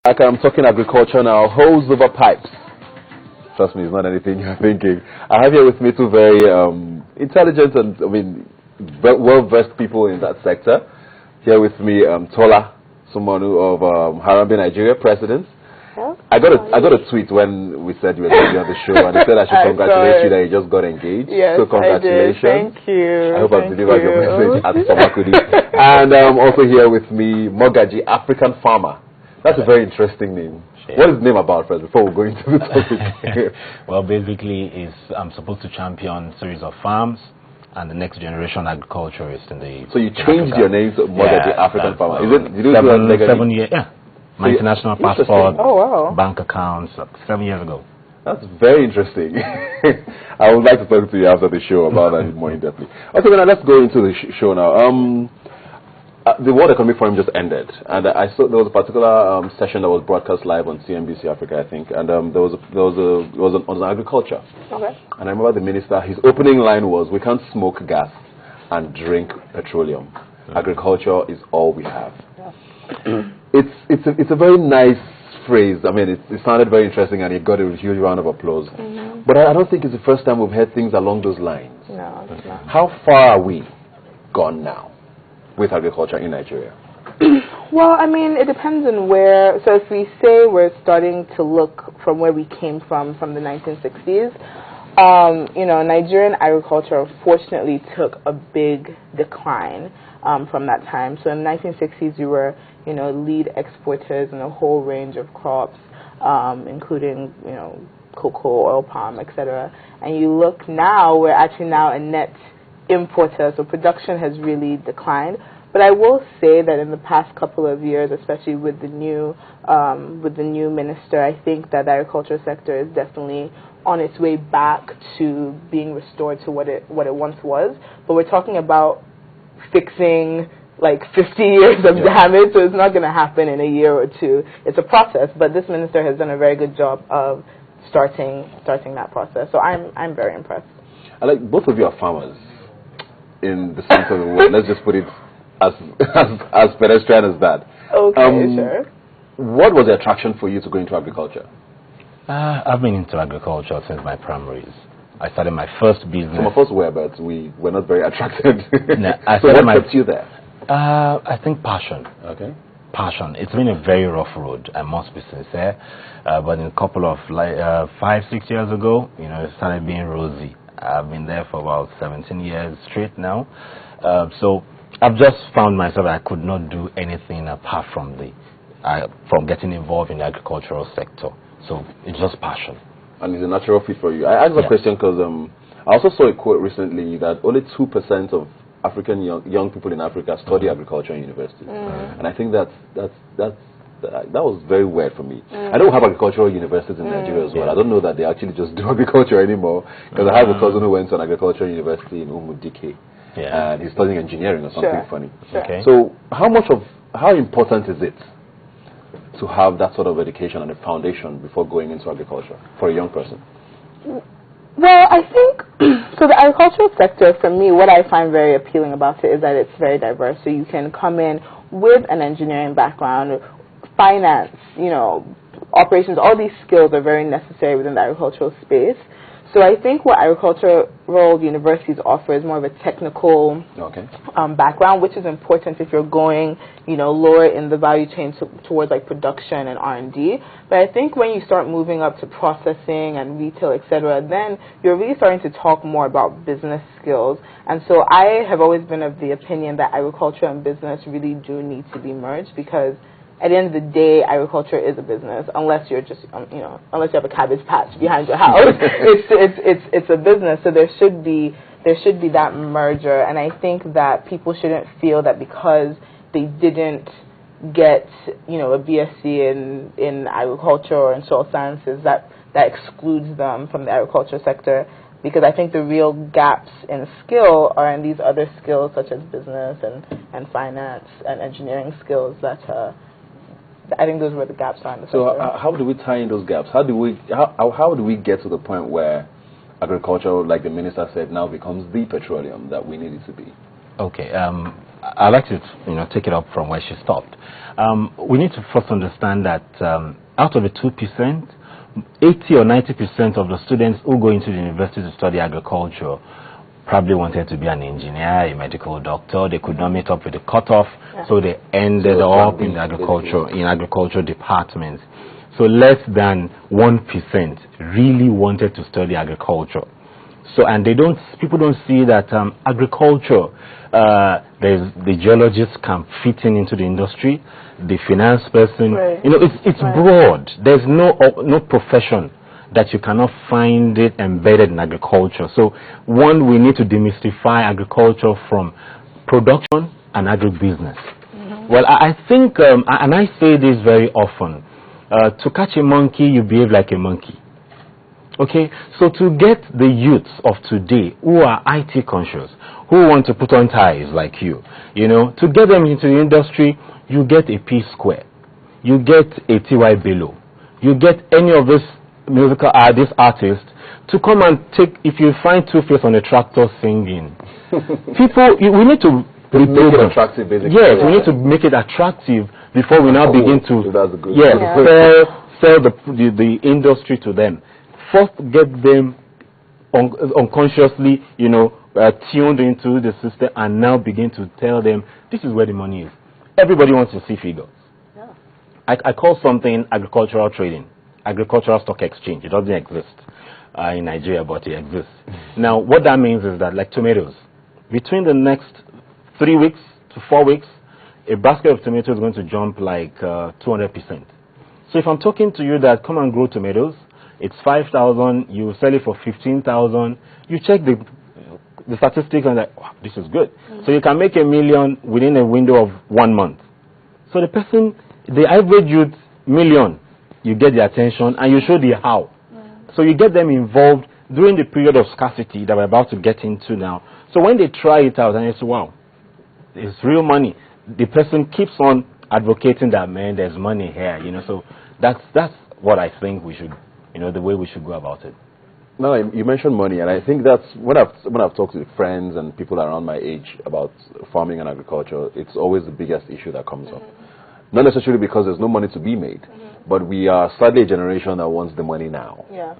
Like I'm talking agriculture now, hose over pipes. Trust me, it's not anything you're thinking. I have here with me two very intelligent and, well-versed people in that sector. Here with me, Tola, someone of Rubbin Nigeria, president. Yeah. I got a tweet when we said you were going to be on the show, and they said I should congratulate you that you just got engaged. Yes, so congratulations. I did. Thank you. I hope I've delivered your message at Samakudi. And also here with me, Mogaji, African farmer. That's a very interesting name. Sure. What is the name about first before we go into the topic? Well, basically, I'm supposed to champion a series of farms and the next generation agriculturist in the. So you changed your name to Mogaji, African farmer. Is it? Did you do 7 years? Yeah. My international passport, bank accounts, 7 years ago. That's very interesting. I would like to talk to you after the show about that more in depth. Okay, now let's go into the show now. The World Economic Forum just ended, and I saw there was a particular session that was broadcast live on CNBC Africa, I think, and there was on agriculture. Okay. And I remember the minister, his opening line was, "We can't smoke gas and drink petroleum. Agriculture is all we have." Yeah. It's a very nice phrase. I mean, it sounded very interesting, and it got a huge round of applause. Mm-hmm. But I don't think it's the first time we've heard things along those lines. No, it's not. How far are we gone now with agriculture in Nigeria? Well, I mean, it depends on where. So if we say we're starting to look from where we came from the 1960s, Nigerian agriculture fortunately took a big decline from that time. So in the 1960s, we were, lead exporters in a whole range of crops, including, cocoa, oil palm, etc. And you look now, we're actually now a net importer, so production has really declined. But I will say that in the past couple of years, especially with the new minister, I think that the agriculture sector is definitely on its way back to being restored to what it once was. But we're talking about fixing like 50 years of damage, so it's not going to happen in a year or two. It's a process, but this minister has done a very good job of starting that process. So I'm very impressed. I like both of you are farmers in the sense of the word. Let's just put it as pedestrian as that. Okay, sure. What was the attraction for you to go into agriculture? I've been into agriculture since my primaries. I started my first business. Some of us were, but we were not very attracted. No, so what kept you there? I think passion. Okay. Passion. It's been a very rough road, I must be sincere. But in a couple of 5-6 years ago, it started being rosy. I've been there for about 17 years straight now. So I've just found myself that I could not do anything apart from getting involved in the agricultural sector. So it's just passion. And it's a natural fit for you. I asked a question because I also saw a quote recently that only 2% of African young people in Africa study agriculture in universities. And I think that was very weird for me. I know we have agricultural universities in Nigeria as well. I don't know that they actually just do agriculture anymore, because I have a cousin who went to an agricultural university in Umudike, and he's studying engineering or something funny. Sure. Okay. So how important is it to have that sort of education and a foundation before going into agriculture for a young person? Well, I think, so the agricultural sector, for me, what I find very appealing about it is that it's very diverse. So you can come in with an engineering background, finance, operations, all these skills are very necessary within the agricultural space. So I think what agricultural universities offer is more of a technical background, which is important if you're going, lower in the value chain towards like production and R&D. But I think when you start moving up to processing and retail, etc., then you're really starting to talk more about business skills. And so I have always been of the opinion that agriculture and business really do need to be merged, because at the end of the day, agriculture is a business. Unless you're just, unless you have a cabbage patch behind your house, it's a business. So there should be that merger. And I think that people shouldn't feel that because they didn't get, a BSc in agriculture or in soil sciences, that excludes them from the agriculture sector. Because I think the real gaps in skill are in these other skills such as business and finance and engineering skills that. I think those were the gaps are in the sector. So how do we tie in those gaps? How do we get to the point where agriculture, like the minister said, now becomes the petroleum that we need it to be? Okay. I'd like to, take it up from where she stopped. We need to first understand that out of the 2%, 80 or 90% of the students who go into the university to study agriculture probably wanted to be an engineer, a medical doctor. They could not meet up with the cutoff, so they ended up in the agriculture departments. So less than 1% really wanted to study agriculture. So, and people don't see that agriculture, the geologist can fit into the industry, the finance person, it's broad. There's no profession that you cannot find it embedded in agriculture. So, one, we need to demystify agriculture from production and agribusiness. Well, I think, and I say this very often, to catch a monkey, you behave like a monkey. Okay, so to get the youths of today who are IT conscious, who want to put on ties like you, to get them into the industry, you get a P Square, you get a TY Bello, you get any of this this artist to come and take, if you find Two-Face on a tractor singing, we need to make it attractive, basically. Yes, we need to make it attractive before we now begin to sell the industry to them. First, get them unconsciously, tuned into the system, and now begin to tell them this is where the money is. Everybody wants to see figures. Yeah. I call something agricultural trading, agricultural stock exchange. It doesn't exist in Nigeria, but it exists. Now, what that means is that, like tomatoes, between the next 3 weeks to 4 weeks, a basket of tomatoes is going to jump like 200%. So if I'm talking to you that come and grow tomatoes, it's 5,000, you sell it for 15,000, you check the statistics and like, wow, this is good. So you can make $1 million within a window of 1 month. So the average youth, $1 million, you get the attention and you show the how. So you get them involved during the period of scarcity that we're about to get into now. So when they try it out and they say, wow, it's real money, the person keeps on advocating that, man, there's money here, so that's what I think we should, the way we should go about it. No, you mentioned money, and I think that's when I've talked to friends and people around my age about farming and agriculture, it's always the biggest issue that comes up. Not necessarily because there's no money to be made, but we are sadly a generation that wants the money now. Yeah.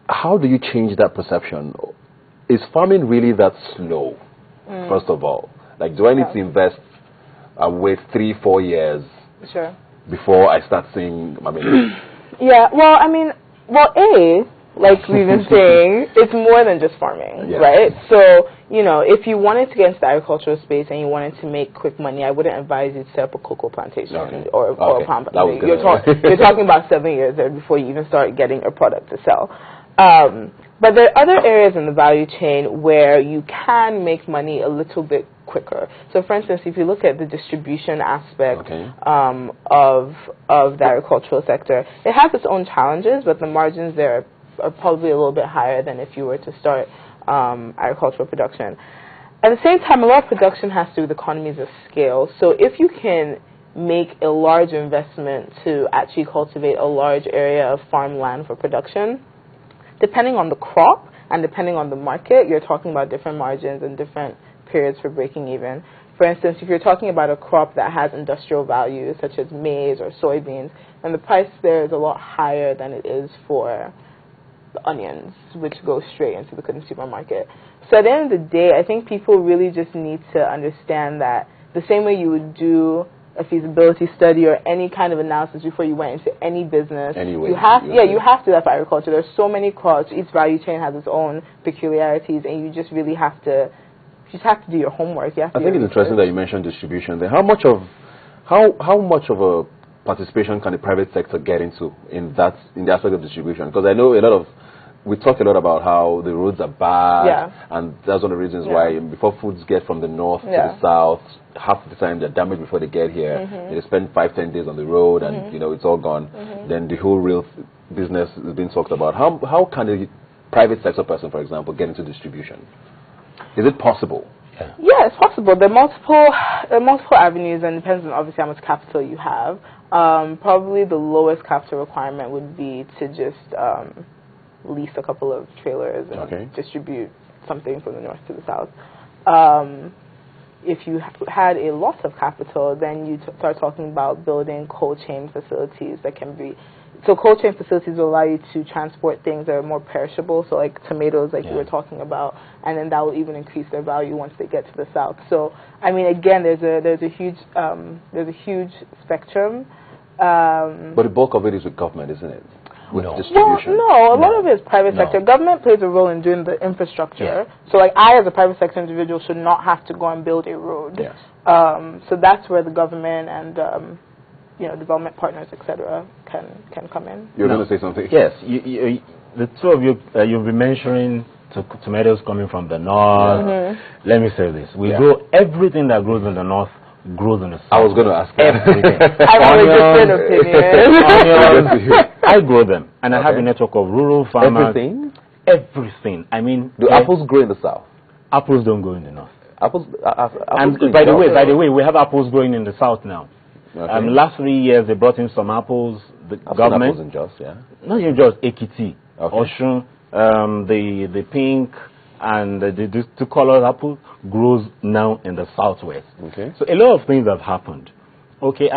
How do you change that perception? Is farming really that slow? First of all, like, do I need to invest and wait 3-4 years before I start seeing? Yeah. Well, like we've been saying, it's more than just farming, right? So, if you wanted to get into the agricultural space and you wanted to make quick money, I wouldn't advise you to set up a cocoa plantation or a palm plantation. You're talking about 7 years there before you even start getting a product to sell. But there are other areas in the value chain where you can make money a little bit quicker. So, for instance, if you look at the distribution aspect of the agricultural sector, it has its own challenges, but the margins there are probably a little bit higher than if you were to start agricultural production. At the same time, a lot of production has to do with economies of scale. So if you can make a large investment to actually cultivate a large area of farmland for production, depending on the crop and depending on the market, you're talking about different margins and different periods for breaking even. For instance, if you're talking about a crop that has industrial value, such as maize or soybeans, then the price there is a lot higher than it is for the onions, which go straight into the consumer market. So at the end of the day, I think people really just need to understand that the same way you would do a feasibility study or any kind of analysis before you went into any business. You have to do that for agriculture. There's so many crops. Each value chain has its own peculiarities, and you just really have to do your homework. I think it's interesting that you mentioned distribution there. How much of a participation can the private sector get into in the aspect of distribution? Because I know we talk a lot about how the roads are bad, and that's one of the reasons why before foods get from the north to the south, half the time they're damaged before they get here. They spend 5-10 days on the road, and it's all gone. Then the whole real business is being talked about. How can a private sector person, for example, get into distribution? Is it possible? Yeah, it's possible. There are multiple avenues, and it depends on obviously how much capital you have. Probably the lowest capital requirement would be to just lease a couple of trailers and distribute something from the north to the south. If you had a lot of capital, then you start talking about building cold chain facilities that can be. So cold chain facilities will allow you to transport things that are more perishable, so like tomatoes, like you were talking about, and then that will even increase their value once they get to the south. So I mean, again, there's a huge spectrum. But the bulk of it is with government, isn't it? With Well, distribution. no, a lot of it is private sector. Government plays a role in doing the infrastructure. So, like, I, as a private sector individual, should not have to go and build a road. Yes. So that's where the government and, development partners, etc., can come in. You're going to say something? Yes. The two of you, you've been mentioning tomatoes coming from the north. Let me say this. We grow everything that grows in the north grows in the south. I was going to ask everything. I have a different opinion. Onions, I grow them, and I have a network of rural farmers. Everything? Everything. I mean, do apples grow in the south? Apples don't grow in the north. Apples And by the way, we have apples growing in the south now. Okay. Last 3 years, they brought in some apples. The government, apples in Jos, not even just Ekiti, Okay. Oshun, the pink and the two colored apple grows now in the southwest. Okay. So a lot of things have happened. Okay.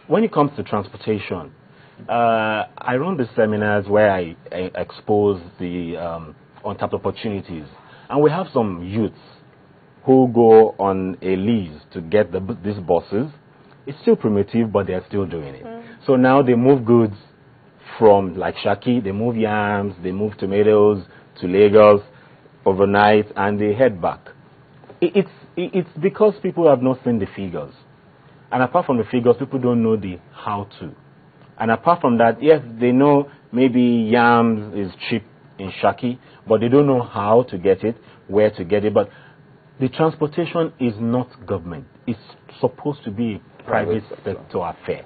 When it comes to transportation, I run the seminars where I expose the untapped opportunities, and we have some youths who go on a lease to get these buses. It's still primitive, but they're still doing it. So now they move goods from, like Shaki, they move yams, they move tomatoes to Lagos overnight, and they head back. It's because people have not seen the figures. And apart from the figures, people don't know the how to. And apart from that, yes, they know maybe yams is cheap in Shaki, but they don't know how to get it, where to get it. But the transportation is not government. It's supposed to be a private sector affair.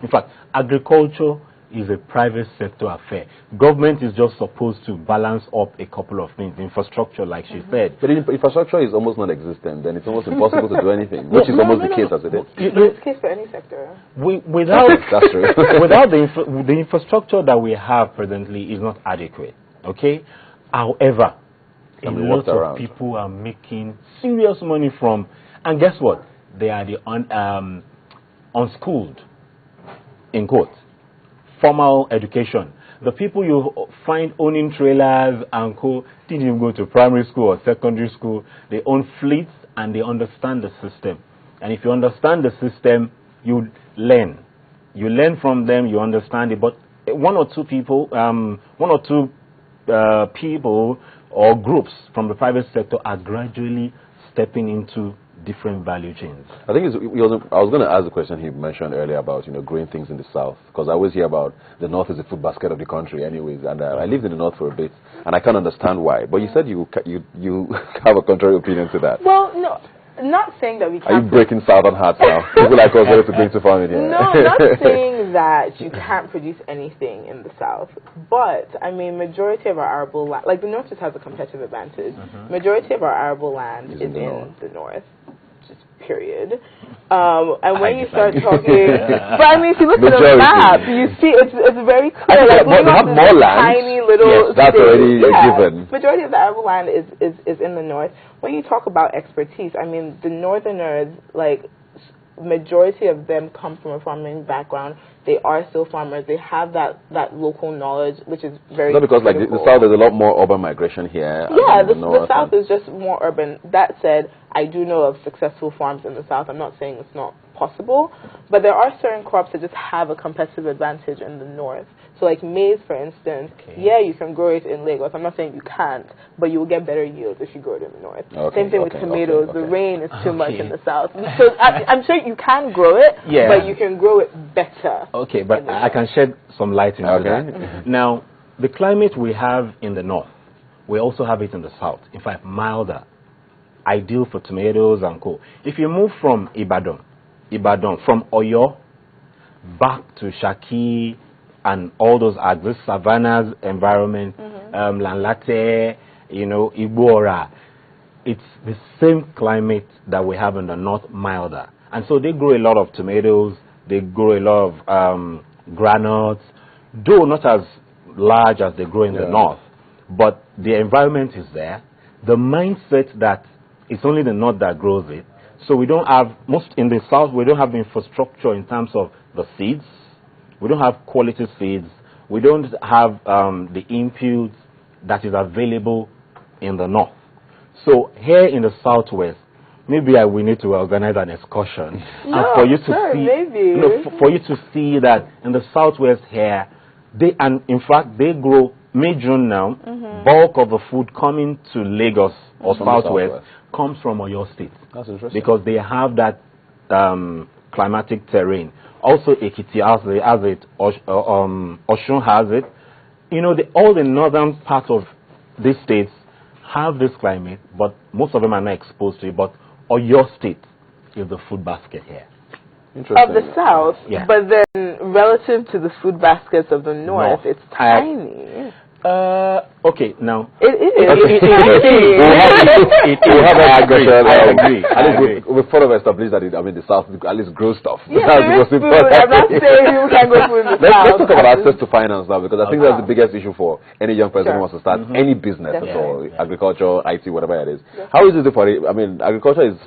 In fact, agriculture is a private sector affair. Government is just supposed to balance up a couple of things. Infrastructure, like she said. But infrastructure is almost non-existent, then it's almost impossible to do anything, which is almost the case as it is. It's the case for any sector. Without That's true. without the infrastructure that we have presently is not adequate. Okay. However, a lot of people are making serious money from, and guess what? They are the unschooled, in quotes, formal education. The people you find owning trailers and co didn't even go to primary school or secondary school. They own fleets and they understand the system. And if you understand the system, you learn. You learn from them, you understand it. But one or two people or groups from the private sector are gradually stepping into different value chains. I think I was going to ask the question he mentioned earlier about growing things in the south, because I always hear about the north is the food basket of the country, anyways. And I lived in the north for a bit, and I can't understand why. But you said you have a contrary opinion to that. Well, no. Not saying that we can't. Are you breaking southern hearts now? People like us ready to bring to farming here. No, not saying that you can't produce anything in the south. But, I mean, majority of our arable land, like the north just has a competitive advantage. Majority of our arable land is in the north. Just period. And when you start talking, but I mean, if you look at the map, you see it's very clear. Like, we have more land. Tiny little that's states. already given. Majority of the arable land is in the north. When you talk about expertise, I mean, the northerners, like, majority of them come from a farming background. They are still farmers. They have that local knowledge, which is very not because critical. like the south, there's a lot more urban migration here. Yeah, the south is just more urban. That said, I do know of successful farms in the south. I'm not saying it's not possible, but there are certain crops that just have a competitive advantage in the north. So like maize, for instance, yeah, you can grow it in Lagos. I'm not saying you can't, but you will get better yields if you grow it in the north. Same thing with tomatoes. The rain is too much in the south. So I'm sure you can grow it, but you can grow it better. Okay, but I can shed some light into that. Now, the climate we have in the north, we also have it in the south. In fact, milder, ideal for tomatoes and co. If you move from Ibadan, from Oyo back to Shaki and all those this savannas environment, Lanlate, Igbora, it's the same climate that we have in the north, milder. And so they grow a lot of tomatoes, they grow a lot of granules, though not as large as they grow in the north, but the environment is there. The mindset that It's only the north that grows it. So we don't have, in the south, we don't have the infrastructure in terms of the seeds. We don't have quality seeds. We don't have the inputs that is available in the north. So here in the southwest, maybe we need to organize an excursion and for you to see, for you to see that in the southwest here, in fact they grow June now. Bulk of the food coming to Lagos or southwest comes from Oyo State. That's interesting because they have that climatic terrain. Also, Ekiti has it. Osun has it. You know, all the northern part of these states have this climate, but most of them are not exposed to it. But Oyo State is the food basket here. Of the south, but then relative to the food baskets of the north, it's tiny. Okay, now it is. I agree. We sort of established that the South at least grows stuff. Yeah, there is food. I'm not saying you can go food in the South. Let's talk about access to finance now, because I think that's the biggest issue for any young person who wants to start any business at all, agriculture, IT, whatever it is. How is it for it? I mean, agriculture is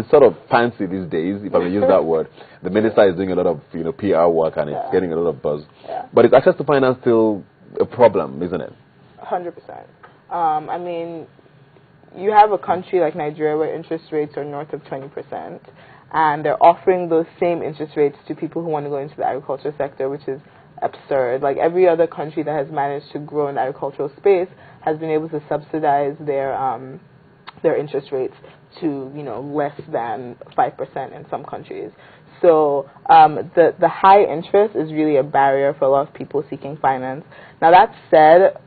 sort of fancy these days, if I may use that word. The minister is doing a lot of PR work and it's getting a lot of buzz. But is access to finance still a problem, isn't it? 100%. I mean, you have a country like Nigeria where interest rates are north of 20%, and they're offering those same interest rates to people who want to go into the agriculture sector, which is absurd. Like every other country that has managed to grow in the agricultural space has been able to subsidize their interest rates to less than 5% in some countries. So the high interest is really a barrier for a lot of people seeking finance. Now that said,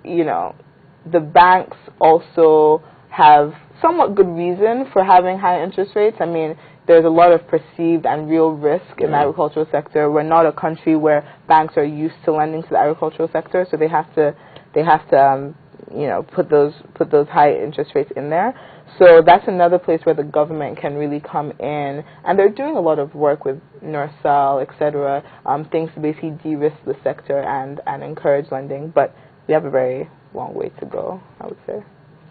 the banks also have somewhat good reason for having high interest rates. I mean, there's a lot of perceived and real risk in the agricultural sector. We're not a country where banks are used to lending to the agricultural sector, so they have to put those high interest rates in there. So that's another place where the government can really come in, and they're doing a lot of work with Nursal, etc., things to basically de-risk the sector and encourage lending. But we have a very long way to go, I would say.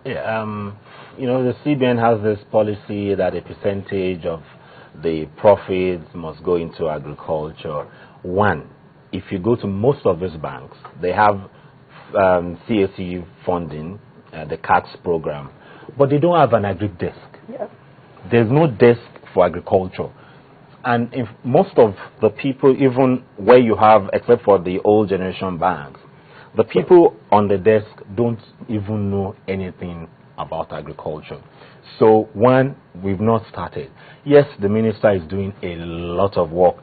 Yeah, the CBN has this policy that a percentage of the profits must go into agriculture. One, if you go to most of these banks, they have CAC funding, the CACS program, but they don't have an agri desk. There's no desk for agriculture. And if most of the people, even where you have, except for the old generation banks, the people on the desk don't even know anything about agriculture. So one, we've not started. Yes, the minister is doing a lot of work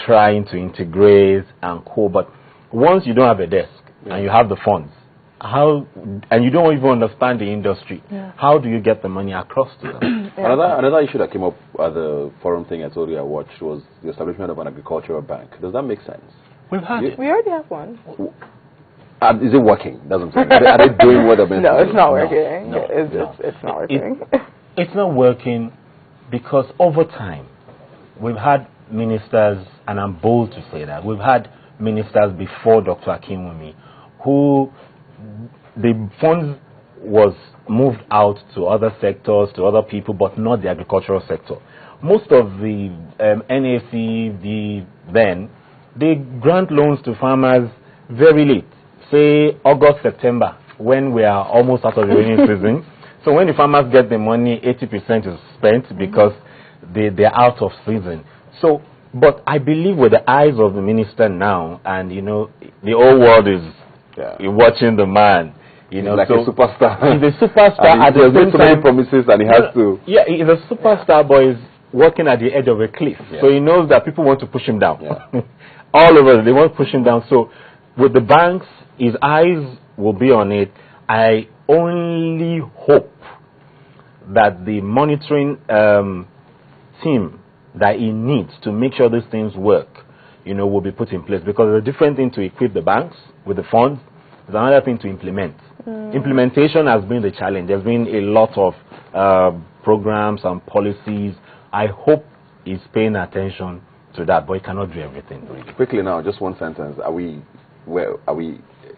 trying to integrate and but once you don't have a desk and you have the funds, and you don't even understand the industry, how do you get the money across to them? Another issue that came up at the forum thing I told you I watched was the establishment of an agricultural bank. Does that make sense? We've had it. We already have one. Is it working? That's what I'm saying. Are they doing what they're meant to do? No, it's not working. It's not working. It's not working because over time, we've had ministers, and I'm bold to say that, we've had ministers before Dr. Akinwumi who the funds was moved out to other sectors, to other people, but not the agricultural sector. Most of the NAC, they grant loans to farmers very late, say August, September, when we are almost out of the rainy season. So when the farmers get the money, 80% is spent because they're out of season. So, but I believe with the eyes of the minister now, and the whole world is watching the man. He's like a superstar. He's a superstar. And he has made so many promises, and he has to. Yeah, he's a superstar, but he's working at the edge of a cliff. So he knows that people want to push him down. All over, they want to push him down. So with the banks, his eyes will be on it. I only hope that the monitoring team that he needs to make sure these things work, will be put in place. Because it's a different thing to equip the banks with the funds. It's another thing to implement. Implementation has been the challenge. There's been a lot of programs and policies. I hope he's paying attention to that, but he cannot do everything. Quickly now, just one sentence.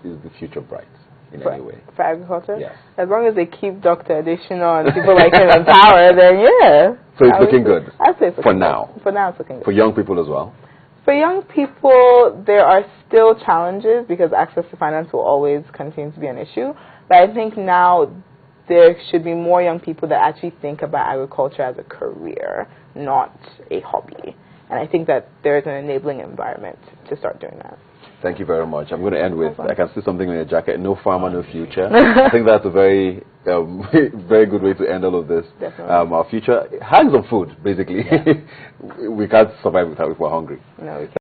Is the future bright? in any way. For agriculture? Yes. As long as they keep Dr. Additional and people like him in power, then yeah. So it's looking good. I'd say it's looking for good. now. For now, it's looking good. For young people as well. For young people, there are still challenges because access to finance will always continue to be an issue. But I think now there should be more young people that actually think about agriculture as a career, not a hobby. And I think that there's an enabling environment to start doing that. Thank you very much. I'm going to end with, I can see something in your jacket, no farmer, no future. I think that's a very, very good way to end all of this. Definitely. Our future hangs on food, basically. Yeah. We can't survive without if we're hungry. No, we can't.